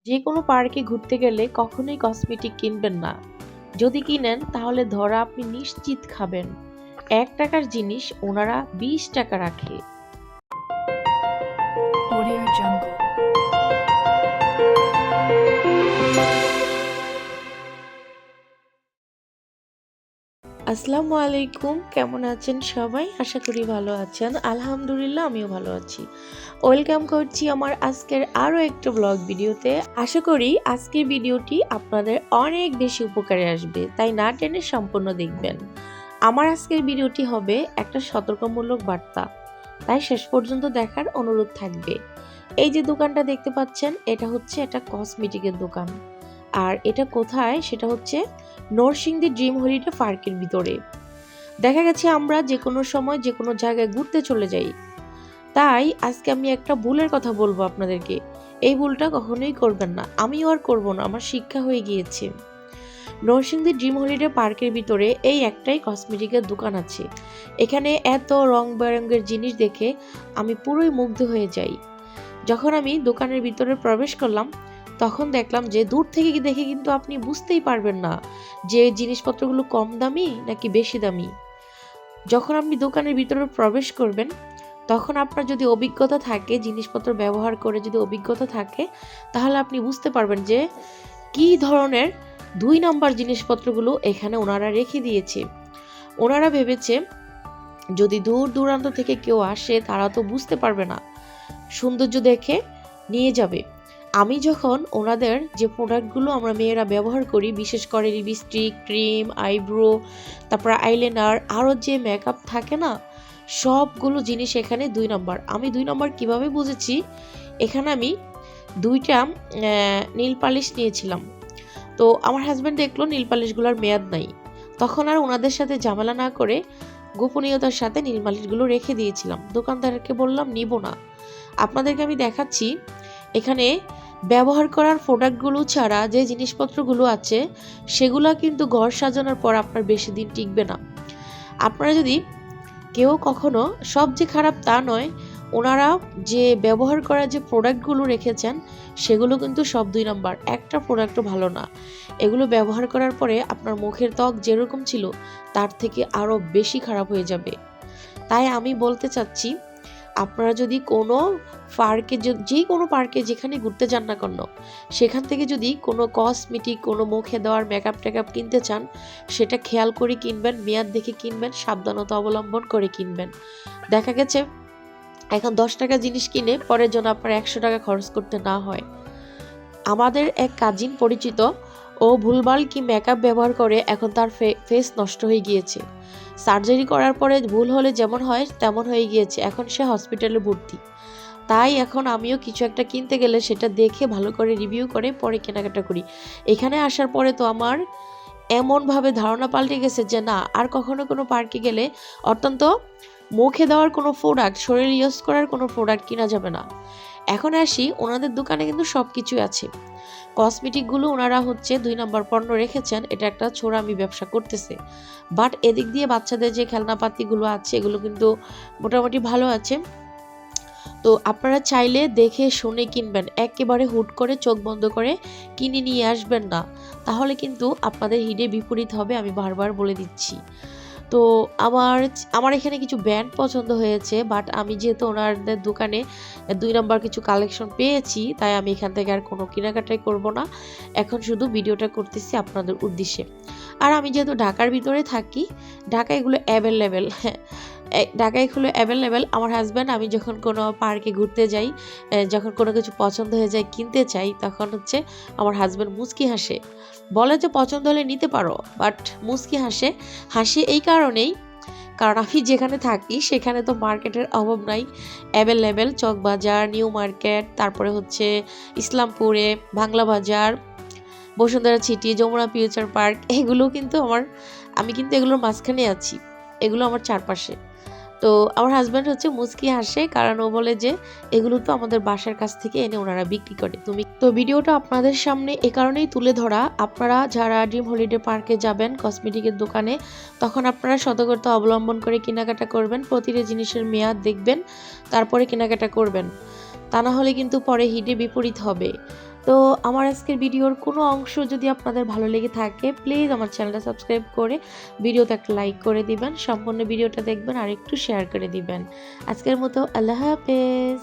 যেকোনো পার্কে ঘুরতে গেলে কখনোই কসমেটিক কিনবেন না। যদি কিনেন তাহলে ধরা আপনি নিশ্চিত খাবেন। ৳১ জিনিস ওনারা ৳২০ রাখে। Audio Jungle. আসসালামু আলাইকুম, কেমন আছেন সবাই? আশা করি ভালো আছেন। আলহামদুলিল্লাহ আমিও ভালো আছি। ওয়েলকাম করছি আমার আজকের আরও একটা ব্লগ ভিডিওতে। আশা করি আজকের ভিডিওটি আপনাদের অনেক বেশি উপকারে আসবে, তাই না টেনে সম্পূর্ণ দেখবেন। আমার আজকের ভিডিওটি হবে একটা সতর্কমূলক বার্তা, তাই শেষ পর্যন্ত দেখার অনুরোধ থাকবে। এই যে দোকানটা দেখতে পাচ্ছেন, এটা হচ্ছে একটা কসমেটিকের দোকান। আর এটা কোথায় সেটা হচ্ছে নরসিংদী ড্রিম হলিডে পার্কের ভিতরে। দেখা গেছে আমরা যে কোনো সময় যে কোনো জায়গায় ঘুরতে চলে যাই, তাই আজকে আমি একটা ভুলের কথা বলবো আপনাদেরকে। এই ভুলটা কখনোই করবেন না, আমিও আর করব না, আমার শিক্ষা হয়ে গিয়েছে। নরসিংদী ড্রিম হলিডে পার্কের ভিতরে এই একটাই কসমেটিকের দোকান আছে। এখানে এত রং বেরঙের জিনিস দেখে আমি পুরোই মুগ্ধ হয়ে যাই। যখন আমি দোকানের ভিতরে প্রবেশ করলাম, তখন দেখলাম যে দূর থেকে দেখে কিন্তু আপনি বুঝতেই পারবেন না যে জিনিসপত্রগুলো কম দামি নাকি বেশি দামি। যখন আপনি দোকানের ভিতরে প্রবেশ করবেন, তখন আপনার যদি অভিজ্ঞতা থাকে, জিনিসপত্র ব্যবহার করে যদি অভিজ্ঞতা থাকে, তাহলে আপনি বুঝতে পারবেন যে কী ধরনের ২ নম্বর জিনিসপত্রগুলো এখানে ওনারা রেখে দিয়েছে। ওনারা ভেবেছে যদি দূর দূরান্ত থেকে কেউ আসে তারা তো বুঝতে পারবে না, সৌন্দর্য দেখে নিয়ে যাবে। আমি যখন ওনাদের যে প্রোডাক্টগুলো আমরা মেয়েরা ব্যবহার করি, বিশেষ করে লিপস্টিক, ক্রিম, আইব্রো, তারপর আইলাইনার, আরও যে মেকআপ থাকে না, সবগুলো জিনিস এখানে ২ নম্বর। আমি ২ নম্বর কিভাবে বুঝেছি, এখানে আমি ২টা নীল পালিশ নিয়েছিলাম। তো আমার হাজব্যান্ড দেখলো নীল পালিশগুলোর মেয়াদ নাই, তখন আর ওনাদের সাথে ঝামেলা না করে গোপনীয়তার সাথে নীল পালিশগুলো রেখে দিয়েছিলাম। দোকানদারকে বললাম নিব না। আপনাদেরকে আমি দেখাচ্ছি, এখানে ব্যবহার করার প্রোডাক্টগুলো ছাড়া যে জিনিসপত্রগুলো আছে সেগুলো কিন্তু ঘর সাজানোর পর আপনার বেশি দিন টিকবে না। আপনারা যদি কেউ কখনো, সব যে খারাপ তা নয়, ওনারা যে ব্যবহার করার যে প্রোডাক্টগুলো রেখেছেন সেগুলো কিন্তু সব ২ নম্বর, একটা প্রোডাক্টও ভালো না। এগুলো ব্যবহার করার পরে আপনার মুখের ত্বক যেরকম ছিল তার থেকে আরও বেশি খারাপ হয়ে যাবে। তাই আমি বলতে চাচ্ছি, আপনারা যদি কোনো পার্কে, যে কোনো পার্কে যেখানে ঘুরতে যান না কেন, সেখান থেকে যদি কোনো কসমেটিক, কোনো মুখে দেওয়ার মেকআপ টেকআপ কিনতে চান, সেটা খেয়াল করে কিনবেন, মেয়াদ দেখে কিনবেন, সাবধানতা অবলম্বন করে কিনবেন। দেখা গেছে এখন ৳১০ জিনিস কিনে পরের জন্য আপনার ৳১০০ খরচ করতে না হয়। আমাদের এক কাজিন পরিচিত, ও ভুলভাল কি মেকআপ ব্যবহার করে এখন তার ফেস নষ্ট হয়ে গিয়েছে। সার্জারি করার পরে ভুল হলে যেমন হয় তেমন হয়ে গিয়েছে, এখন সে হসপিটালে ভর্তি। তাই এখন আমিও কিছু একটা কিনতে গেলে সেটা দেখে ভালো করে রিভিউ করে পরে কেনাকাটা করি। এখানে আসার পরে তো আমার এমনভাবে ধারণা পাল্টে গেছে যে না, আর কখনো কোনো পার্কে গেলে অত্যন্ত মুখে দেওয়ার কোনো প্রোডাক্ট, শরীরে ইউজ করার কোনো প্রোডাক্ট কিনা যাবে না। এখন আসি, ওনাদের দোকানে কিন্তু সব কিছুই আছে। কসমেটিকগুলো ওনারা হচ্ছে ২ নম্বর পণ্য রেখেছেন, এটা একটা ছোড়ামি ব্যবসা করতেছে। বাট এদিক দিয়ে বাচ্চাদের যে খেলনাপাতিগুলো আছে এগুলো কিন্তু মোটামুটি ভালো আছে। তো আপনারা চাইলে দেখে শুনে কিনবেন, একেবারে হুট করে চোখ বন্ধ করে কিনে নিয়ে আসবেন না, তাহলে কিন্তু আপনাদের হিডে বিপরীত হবে, আমি বারবার বলে দিচ্ছি। তো আমার এখানে কিছু ব্র্যান্ড পছন্দ হয়েছে, বাট আমি যেহেতু ওনাদের দোকানে ২ নম্বর কিছু কালেকশন পেয়েছি, তাই আমি এখান থেকে আর কোনো কেনাকাটাই করব না। এখন শুধু ভিডিওটা করতেছি আপনাদের উদ্দেশ্যে। আর আমি যেহেতু ঢাকার ভিতরে থাকি, ঢাকায় এগুলো অ্যাভেলেবেল, হ্যাঁ, ঢাকায় এগুলো অ্যাভেলেবেল। আমার হাজব্যান্ড, আমি যখন কোনো পার্কে ঘুরতে যাই, যখন কোনো কিছু পছন্দ হয়ে যায় কিনতে চাই, তখন হচ্ছে আমার হাজব্যান্ড মুচকি হাসে, বলে যে পছন্দ হলে নিতে পারো, বাট মুচকি হাসে এই কারণেই, কারণ আমি যেখানে থাকি সেখানে তো মার্কেটের অভাব নাই, অ্যাভেলেবেল চকবাজার, নিউ মার্কেট, তারপরে হচ্ছে ইসলামপুরে, Bangla Bazar, Bashundhara city, Jamuna future park, এগুলো কিন্তু আমি কিন্তু এগুলোর মাঝখানে আছি, এগুলো আমার চারপাশে। তো আমার হাজব্যান্ড হচ্ছে মুচকি হাসে, কারণ ও বলে যে এগুলো তো আমাদের বাসার কাছ থেকে এনে ওনারা বিক্রি করে। তো ভিডিওটা আপনাদের সামনে এ কারণেই তুলে ধরা, আপনারা যারা ড্রিম হলিডে পার্কে যাবেন কসমেটিকের দোকানে, তখন আপনারা সতর্কতা অবলম্বন করে কেনাকাটা করবেন, প্রতিটা জিনিসের মেয়াদ দেখবেন, তারপরে কেনাকাটা করবেন। তা না হলে কিন্তু পরে হিডে বিপরীত হবে। তো আমার আজকের ভিডিওর কোনো অংশ যদি আপনাদের ভালো লেগে থাকে প্লিজ আমার চ্যানেলটা সাবস্ক্রাইব করে ভিডিওতে একটা লাইক করে দিবেন, সম্পূর্ণ ভিডিওটা দেখবেন আর একটু শেয়ার করে দিবেন। আজকের মতো আল্লাহ হাফেজ।